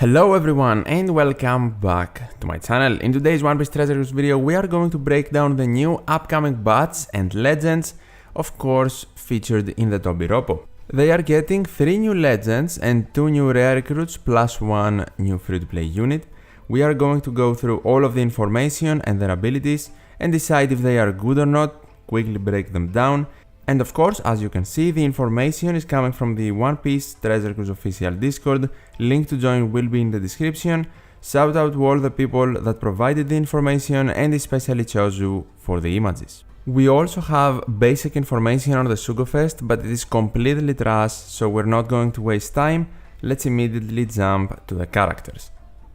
Hello everyone and welcome back to my channel. In today's One Piece Treasure Cruise video we are going to break down the new upcoming bots and legends, of course featured in the Tobi Roppo. They are getting 3 new legends and 2 new rare recruits plus 1 new free-to-play unit. We are going to go through all of the information and their abilities and decide if they are good or not, quickly break them down. And of course, as you can see, the information is coming from the One Piece Treasure Cruise official Discord. Link to join will be in the description. Shout out to all the people that provided the information and especially Chozu for the images. We also have basic information on the Sugofest, but it is completely trash, so we're not going to waste time. Let's immediately jump to the characters.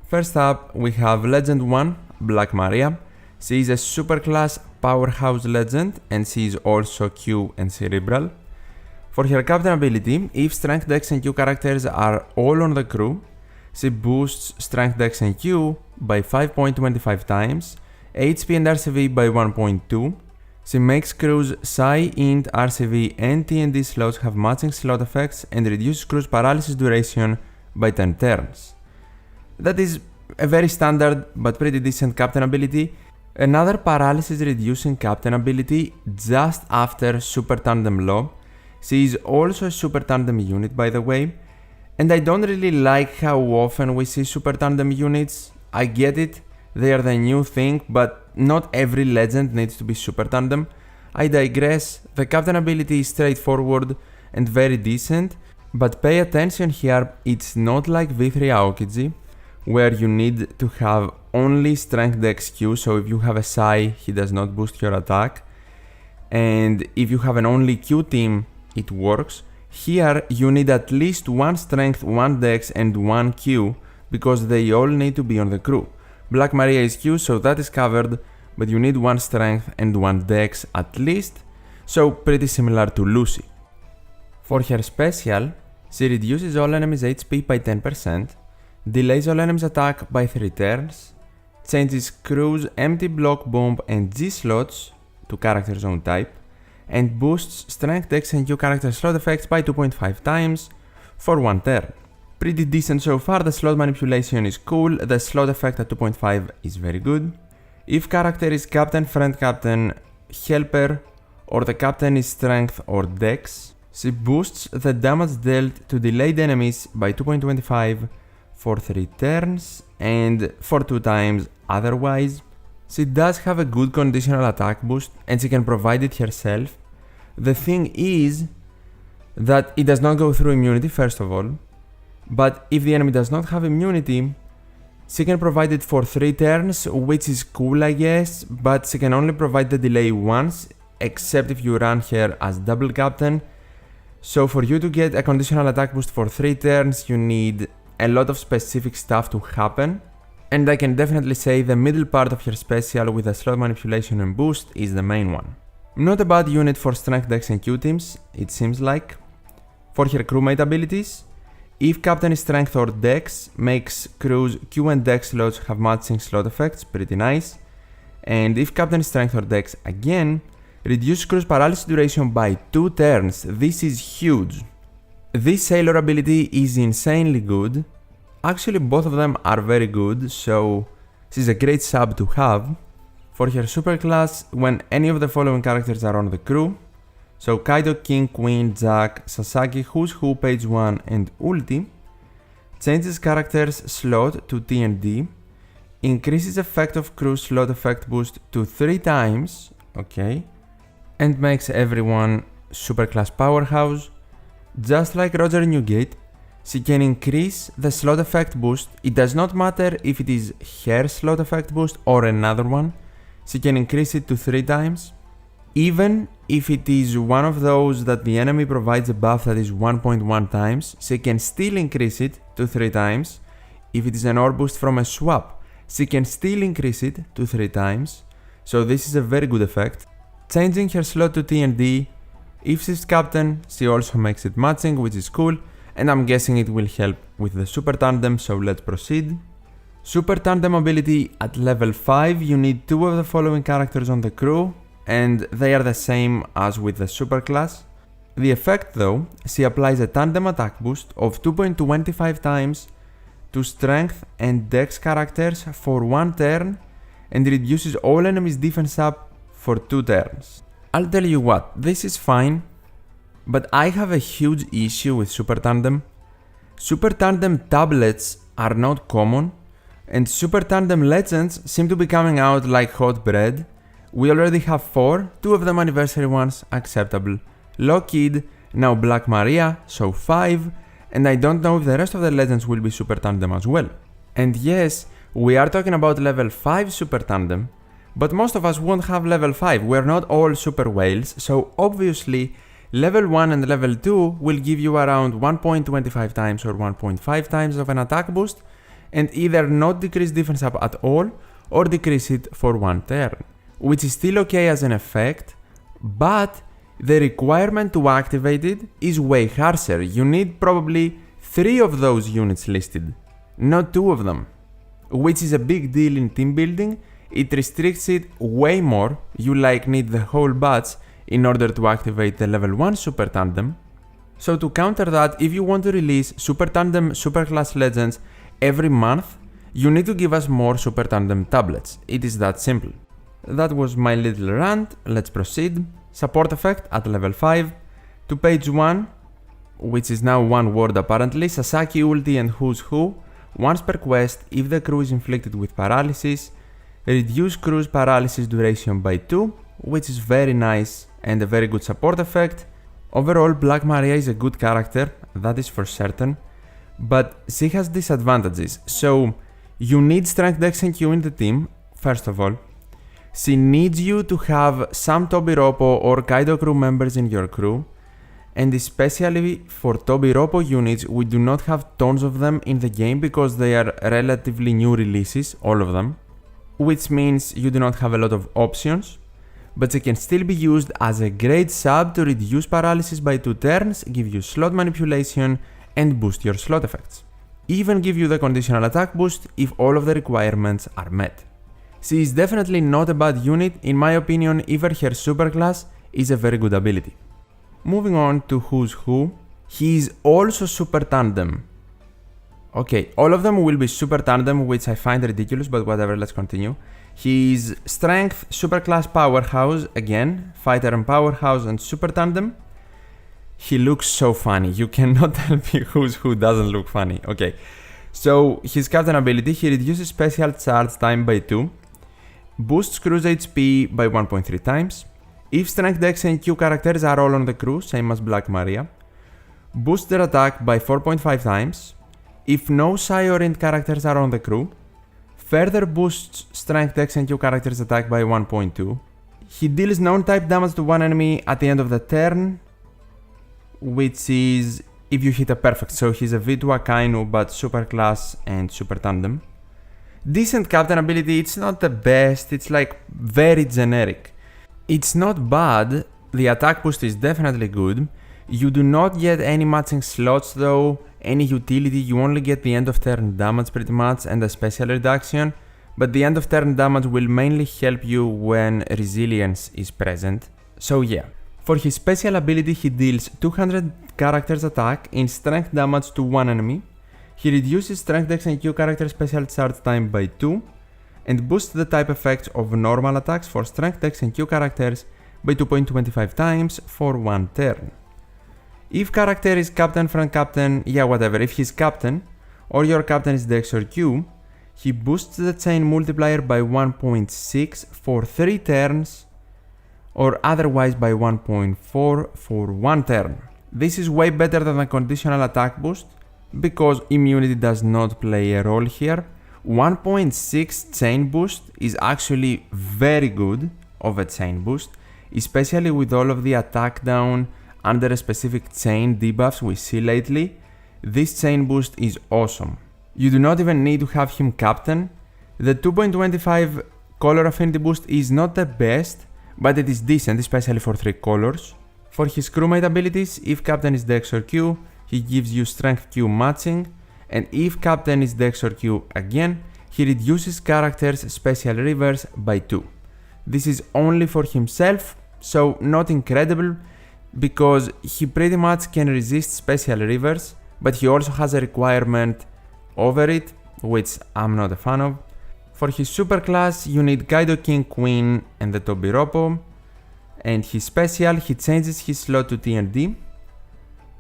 First up, we have Legend 1, Black Maria. She is a superclass powerhouse legend and she is also Q and Cerebral. For her captain ability, if Strength, Dex and Q characters are all on the crew, she boosts Strength, Dex and Q by 5.25 times, HP and RCV by 1.2. She makes crews Psi, Int, RCV and TND slots have matching slot effects and reduces crews paralysis duration by 10 turns. That is a very standard but pretty decent captain ability. Another paralysis reducing captain ability just after Super Tandem Law. She is also a Super Tandem unit, by the way, and I don't really like how often we see Super Tandem units. I get it, they are the new thing, but not every legend needs to be Super Tandem. I digress, the captain ability is straightforward and very decent, but pay attention here, it's not like V3 Aokiji, where you need to have only Strength Dex Q, so if you have a Psi, he does not boost your attack. And if you have an only Q team, it works. Here, you need at least 1 Strength, 1 Dex and 1 Q, because they all need to be on the crew. Black Maria is Q, so that is covered, but you need 1 Strength and 1 Dex at least, so pretty similar to Lucy. For her special, she reduces all enemies' HP by 10%, delays all enemies' attack by 3 turns, changes crew's empty block bomb and G slots to character zone type, and boosts Strength, Dex and Q character slot effects by 2.5 times for 1 turn. Pretty decent so far, the slot manipulation is cool, the slot effect at 2.5 is very good. If character is captain, friend captain, helper, or the captain is Strength or Dex, she boosts the damage dealt to delayed enemies by 2.25 for 3 turns and for 2 times otherwise. She does have a good conditional attack boost and she can provide it herself. The thing is that it does not go through immunity first of all, but if the enemy does not have immunity, she can provide it for 3 turns, which is cool I guess, but she can only provide the delay once, except if you run her as double captain. So for you to get a conditional attack boost for 3 turns, you need a lot of specific stuff to happen, and I can definitely say the middle part of her special with the slot manipulation and boost is the main one. Not a bad unit for Strength, Dex and Q teams, it seems like. For her crewmate abilities, if captain is Strength or Dex, makes crews Q and Dex slots have matching slot effects, pretty nice. And if captain is Strength or Dex again, reduce crews paralysis duration by 2 turns, this is huge. This sailor ability is insanely good. Actually both of them are very good, so she's a great sub to have. For her superclass, when any of the following characters are on the crew, so Kaido, King, Queen, Jack, Sasaki, Who's Who, Page 1 and Ulti, changes character's slot to TND, increases effect of crew slot effect boost to 3 times, okay, and makes everyone superclass powerhouse. Just like Roger Newgate, she can increase the slot effect boost. It does not matter if it is her slot effect boost or another one, she can increase it to 3 times. Even if it is one of those that the enemy provides a buff that is 1.1 times, she can still increase it to 3 times. If it is an ore boost from a swap, she can still increase it to 3 times. So this is a very good effect. Changing her slot to TND, if she's captain, she also makes it matching, which is cool, and I'm guessing it will help with the Super Tandem, so let's proceed. Super Tandem ability at level 5, you need 2 of the following characters on the crew, and they are the same as with the superclass. The effect though, she applies a tandem attack boost of 2.25 times to strength and dex characters for 1 turn and reduces all enemies' defense up for 2 turns. I'll tell you what, this is fine, but I have a huge issue with Super Tandem. Super Tandem tablets are not common, and Super Tandem Legends seem to be coming out like hot bread. We already have 4, 2 of them anniversary ones, acceptable. Lockheed, now Black Maria, so 5, and I don't know if the rest of the Legends will be Super Tandem as well. And yes, we are talking about level 5 Super Tandem, but most of us won't have level 5, we're not all Super Whales, so obviously level 1 and level 2 will give you around 1.25 times or 1.5 times of an attack boost, and either not decrease defense up at all, or decrease it for 1 turn. Which is still okay as an effect, but the requirement to activate it is way harsher. You need probably 3 of those units listed, not 2 of them. Which is a big deal in team building, it restricts it way more, you like need the whole batch in order to activate the level 1 Super Tandem. So to counter that, if you want to release Super Tandem Superclass Legends every month, you need to give us more Super Tandem tablets. It is that simple. That was my little rant, let's proceed. Support effect at level 5. To page 1, which is now one word apparently, Sasaki ulti and Who's Who. Once per quest, if the crew is inflicted with paralysis, reduce crew's paralysis duration by 2, which is very nice and a very good support effect. Overall, Black Maria is a good character, that is for certain, but she has disadvantages. So you need Strength, Dex and Q in the team, first of all. She needs you to have some Tobi Roppo or Kaido crew members in your crew, and especially for Tobi Roppo units, we do not have tons of them in the game because they are relatively new releases, all of them, which means you do not have a lot of options, but they can still be used as a great sub to reduce paralysis by 2 turns, give you slot manipulation, and boost your slot effects. Even give you the conditional attack boost if all of the requirements are met. She is definitely not a bad unit, in my opinion, even her superclass is a very good ability. Moving on to Who's Who, he is also Super Tandem. Okay, all of them will be Super Tandem, which I find ridiculous, but whatever, let's continue. He is Strength, Superclass Powerhouse, again, Fighter and Powerhouse and Super Tandem. He looks so funny, you cannot tell me Who's Who doesn't look funny. Okay, so his captain ability, he reduces special charge time by 2, boosts crew's HP by 1.3 times, if Strength, Dex and Q characters are all on the crew, same as Black Maria, boosts their attack by 4.5 times, if no Psi or Int characters are on the crew, further boosts Strength, Dex and Q characters attack by 1.2, he deals non-type damage to one enemy at the end of the turn, which is if you hit a perfect, so he's a V2 Akainu but Superclass and Super Tandem. Decent captain ability, it's not the best, it's like very generic. It's not bad, the attack boost is definitely good. You do not get any matching slots though, any utility, you only get the end of turn damage pretty much and a special reduction, but the end of turn damage will mainly help you when resilience is present. So yeah, for his special ability he deals 200 characters attack in strength damage to one enemy. He reduces Strength, Dex and Q character special charge time by 2 and boosts the type effects of normal attacks for Strength, Dex and Q characters by 2.25 times for 1 turn. If character is captain, front captain, yeah whatever, if he's captain or your captain is Dex or Q, he boosts the chain multiplier by 1.6 for 3 turns or otherwise by 1.4 for 1 turn. This is way better than a conditional attack boost because immunity does not play a role here. 1.6 chain boost is actually very good of a chain boost, especially with all of the attack down under a specific chain debuffs we see lately. This chain boost is awesome. You do not even need to have him captain. The 2.25 color affinity boost is not the best, but it is decent, especially for 3 colors. For his crewmate abilities, if captain is Dex or Q, he gives you Strength Q matching, and if captain is Dex or Q again, he reduces characters' special reverse by 2. This is only for himself, so not incredible, because he pretty much can resist special reverse, but he also has a requirement over it, which I'm not a fan of. For his super class, you need Kaido King Queen and the Tobi Roppo, and his special, he changes his slot to TND.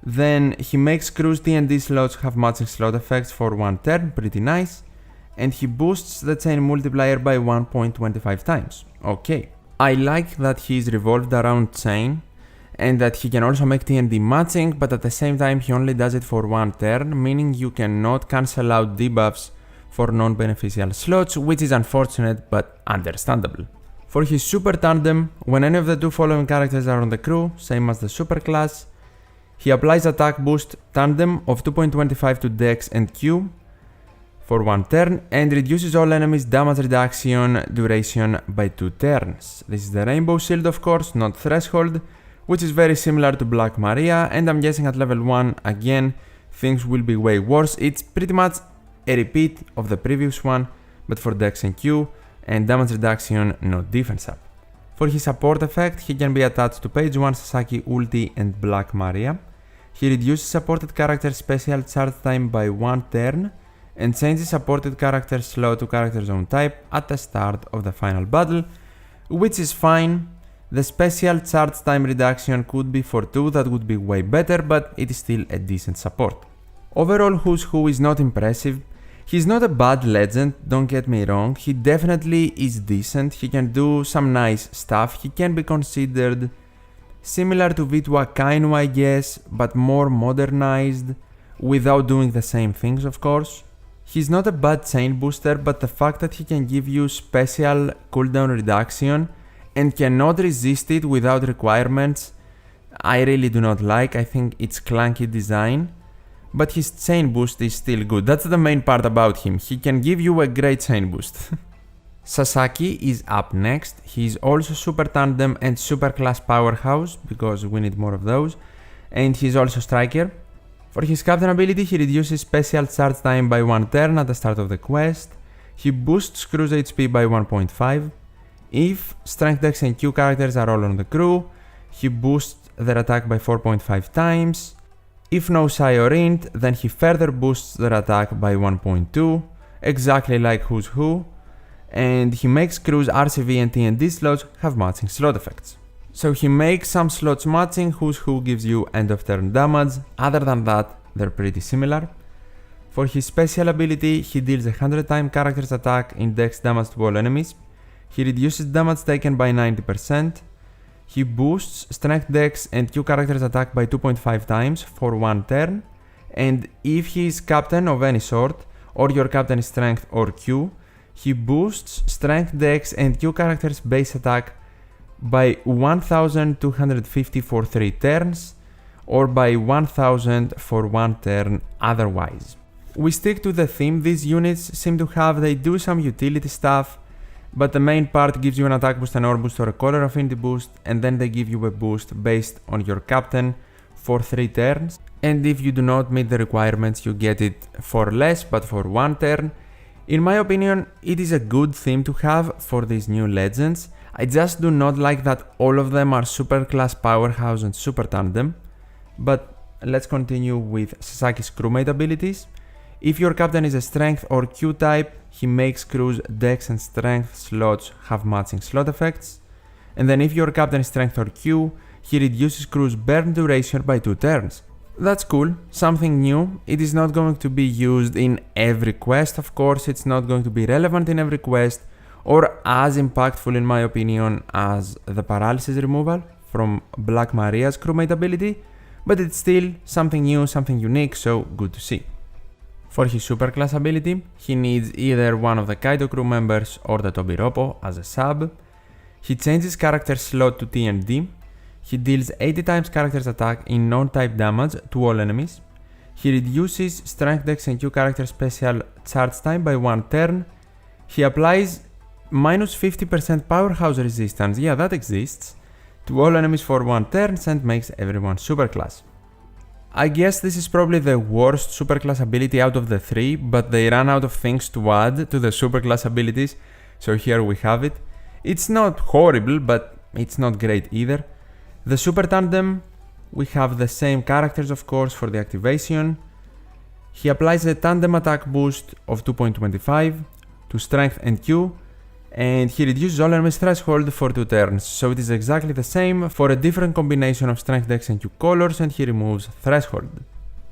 Then he makes Crew's TND slots have matching slot effects for one turn, pretty nice, and he boosts the chain multiplier by 1.25 times. Okay. I like that he is revolved around chain, and that he can also make TND matching, but at the same time he only does it for one turn, meaning you cannot cancel out debuffs for non-beneficial slots, which is unfortunate but understandable. For his super tandem, when any of the two following characters are on the crew, same as the super class, he applies attack boost tandem of 2.25 to Dex and Q for one turn, and reduces all enemies' damage reduction duration by 2 turns. This is the Rainbow Shield, of course, not Threshold, which is very similar to Black Maria, and I'm guessing at level 1, again, things will be way worse. It's pretty much a repeat of the previous one, but for Dex and Q, and damage reduction, no defense up. For his support effect, he can be attached to page 1 Sasaki, Ulti, and Black Maria. He reduces supported character special charge time by 1 turn, and changes supported character slot to character zone type at the start of the final battle, which is fine. The special charge time reduction could be for 2, that would be way better, but it is still a decent support. Overall, Who's Who is not impressive. He's not a bad legend, don't get me wrong, he definitely is decent, he can do some nice stuff, he can be considered similar to V2 Akainu, I guess, but more modernized, without doing the same things, of course. He's not a bad chain booster, but the fact that he can give you special cooldown reduction and cannot resist it without requirements, I really do not like. I think it's clunky design, but his chain boost is still good. That's the main part about him. He can give you a great chain boost. Sasaki is up next. He's also super tandem and super class powerhouse, because we need more of those, and he's also striker. For his captain ability, he reduces special charge time by 1 turn at the start of the quest. He boosts Crew's HP by 1.5. If Strength, Dex and Q characters are all on the crew, he boosts their attack by 4.5 times. If no Psi or Int, then he further boosts their attack by 1.2, exactly like Who's Who, and he makes Crew's RCV and TND slots have matching slot effects. So he makes some slots matching, Who's Who gives you end of turn damage, other than that they're pretty similar. For his special ability, he deals 100 times character's attack in dex damage to all enemies. He reduces damage taken by 90%. He boosts Strength, Dex and Q character's attack by 2.5 times for 1 turn, and if he is captain of any sort, or your captain is Strength or Q, he boosts Strength, Dex and Q character's base attack by 1250 for 3 turns, or by 1000 for 1 turn otherwise. We stick to the theme these units seem to have. They do some utility stuff, but the main part gives you an attack boost, an ore boost or a color affinity boost, and then they give you a boost based on your captain for 3 turns. And if you do not meet the requirements, you get it for less, but for 1 turn. In my opinion, it is a good theme to have for these new legends. I just do not like that all of them are super class powerhouse and super tandem. But let's continue with Sasaki's crewmate abilities. If your captain is a strength or Q type, he makes Crew's dex and strength slots have matching slot effects. And then if your captain is strength or Q, he reduces Crew's burn duration by 2 turns. That's cool, something new. It is not going to be used in every quest, of course, it's not going to be relevant in every quest, or as impactful in my opinion as the paralysis removal from Black Maria's crewmate ability, but it's still something new, something unique, so good to see. For his superclass ability, he needs either one of the Kaido crew members or the Tobi Roppo as a sub. He changes character slot to TND. He deals 80 times character's attack in non-type damage to all enemies. He reduces Strength, Dex and Q character special charge time by 1 turn. He applies minus 50% powerhouse resistance, yeah that exists, to all enemies for 1 turn and makes everyone superclass. I guess this is probably the worst superclass ability out of the 3, but they ran out of things to add to the superclass abilities, so here we have it. It's not horrible, but it's not great either. The super tandem, we have the same characters of course for the activation. He applies a tandem attack boost of 2.25 to strength and Q, and he reduces all enemies' threshold for 2 turns, so it is exactly the same for a different combination of strength, dex and Q colors, and he removes threshold.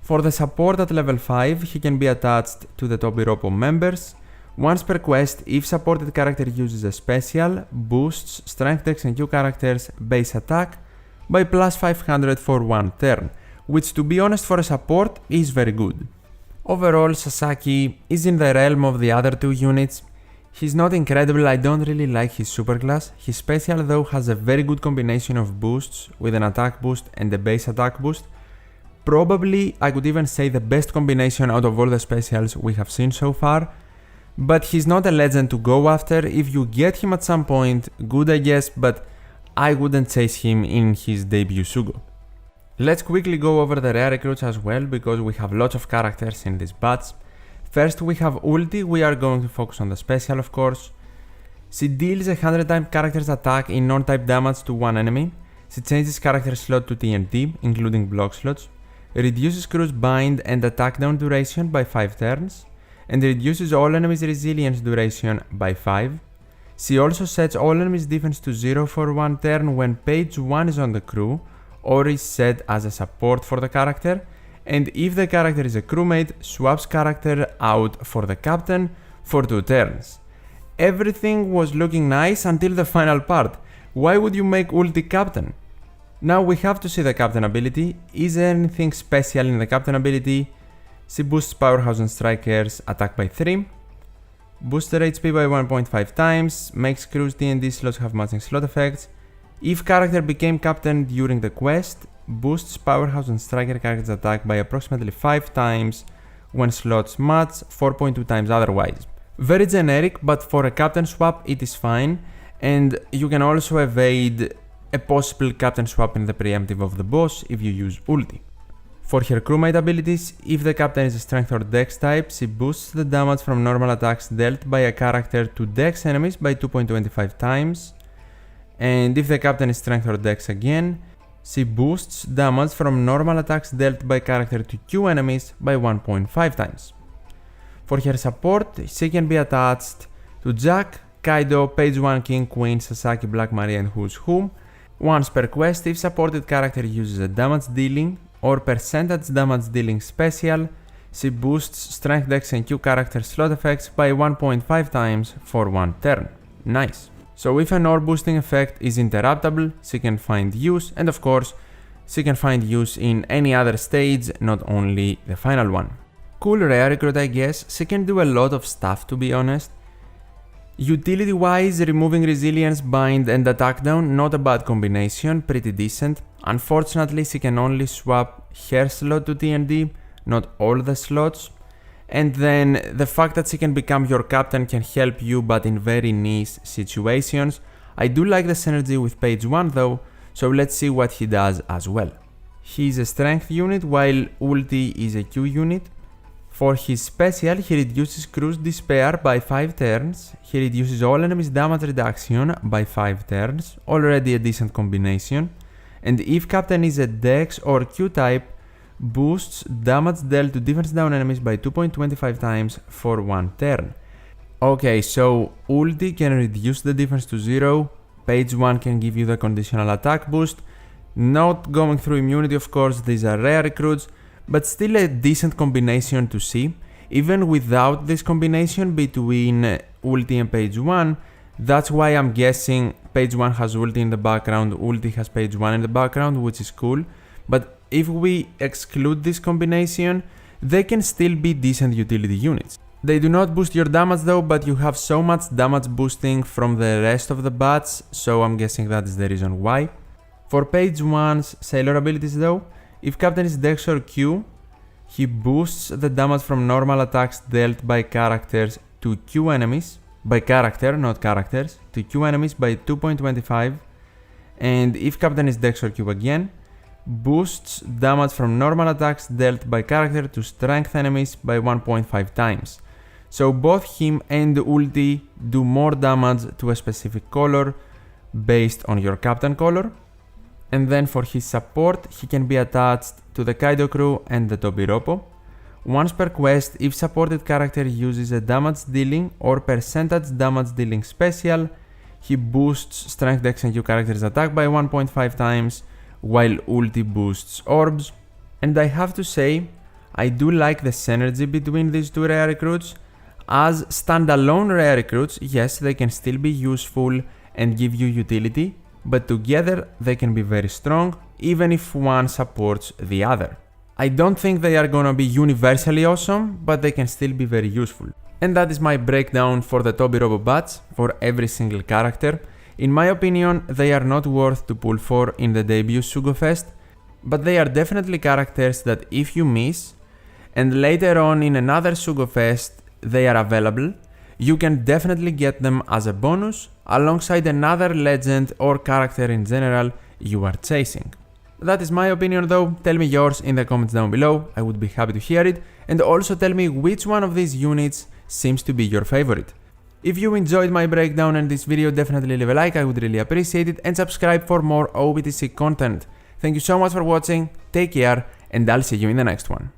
For the support at level 5, he can be attached to the Tobi Roppo members. Once per quest, if supported character uses a special, boosts strength, dex and Q characters' base attack by plus 500 for 1 turn, which to be honest for a support is very good. Overall, Sasaki is in the realm of the other 2 units. He's not incredible, I don't really like his superclass. His special though has a very good combination of boosts with an attack boost and a base attack boost. Probably I could even say the best combination out of all the specials we have seen so far. But he's not a legend to go after. If you get him at some point, good I guess, but I wouldn't chase him in his debut Sugo. Let's quickly go over the rare recruits as well, because we have lots of characters in this batch. First we have Ulti, we are going to focus on the special of course. She deals 100 times character's attack in non-type damage to one enemy. She changes character slot to TNT, including block slots. Reduces crew's bind and attack down duration by 5 turns. And reduces all enemies' resilience duration by 5. She also sets all enemies' defense to 0 for 1 turn when page 1 is on the crew, or is set as a support for the character, and if the character is a crewmate, swaps character out for the captain for 2 turns. Everything was looking nice until the final part. Why would you make Ulti captain? Now we have to see the captain ability. Is there anything special in the captain ability? She boosts Powerhouse and Strikers attack by 3, boosts their HP by 1.5 times, makes crew's TND slots have matching slot effects. If character became captain during the quest, boosts Powerhouse and Striker character's attack by approximately 5 times when slots match, 4.2 times otherwise. Very generic, but for a captain swap it is fine, and you can also evade a possible captain swap in the preemptive of the boss if you use Ulti. For her crewmate abilities, if the captain is a strength or dex type, she boosts the damage from normal attacks dealt by a character to dex enemies by 2.25 times. And if the captain is strength or dex again, she boosts damage from normal attacks dealt by character to Q enemies by 1.5 times. For her support, she can be attached to Jack, Kaido, Page 1 King, Queen, Sasaki, Black Maria and Who's Who. Once per quest, if supported character uses a damage dealing or percentage damage dealing special, she boosts strength, dex and Q character slot effects by 1.5 times for 1 turn. Nice. So if an orb boosting effect is interruptible, she can find use, and of course, she can find use in any other stage, not only the final one. Cool rare recruit I guess, she can do a lot of stuff to be honest. Utility wise, removing resilience, bind and attack down, not a bad combination, pretty decent. Unfortunately, she can only swap her slot to TND, not all the slots. And then the fact that she can become your captain can help you, but in very niche situations. I do like the synergy with page 1 though, so let's see what he does as well. He is a strength unit while Ulti is a Q unit. For his special, he reduces crew's despair by 5 turns, he reduces all enemies' damage reduction by 5 turns, already a decent combination, and if captain is a dex or Q type, boosts damage dealt to defense down enemies by 2.25 times for 1 turn. Okay, so Ulti can reduce the defense to 0, page 1 can give you the conditional attack boost, not going through immunity of course, these are rare recruits, but still a decent combination to see. Even without this combination between Ulti and page 1, that's why I'm guessing page 1 has Ulti in the background, Ulti has page 1 in the background, which is cool. But if we exclude this combination, they can still be decent utility units. They do not boost your damage though, but you have so much damage boosting from the rest of the bats, so I'm guessing that is the reason why. For page 1's sailor abilities though, if captain is dex or Q, he boosts the damage from normal attacks dealt by characters to Q enemies, by character, not characters, to Q enemies by 2.25, and if captain is dex or Q again, boosts damage from normal attacks dealt by character to strength enemies by 1.5 times. So both him and Ulti do more damage to a specific color based on your captain color. And then for his support, he can be attached to the Kaido crew and the Tobi Roppo. once per quest if supported character uses a damage dealing or percentage damage dealing special. He boosts strength, dex and Q character's attack by 1.5 times, while ulti boosts orbs. And I have to say, I do like the synergy between these two rare recruits. As standalone rare recruits, yes, they can still be useful and give you utility, but together they can be very strong, even if one supports the other. I don't think they are gonna be universally awesome, but they can still be very useful. And that is my breakdown for the Tobi Roppo bats for every single character. In my opinion, they are not worth to pull for in the debut Sugofest, but they are definitely characters that if you miss, and later on in another Sugofest they are available, you can definitely get them as a bonus alongside another legend or character in general you are chasing. That is my opinion though. Tell me yours in the comments down below, I would be happy to hear it, and also tell me which one of these units seems to be your favorite. If you enjoyed my breakdown and this video, definitely leave a like, I would really appreciate it, and subscribe for more OPTC content. Thank you so much for watching, take care, and I'll see you in the next one.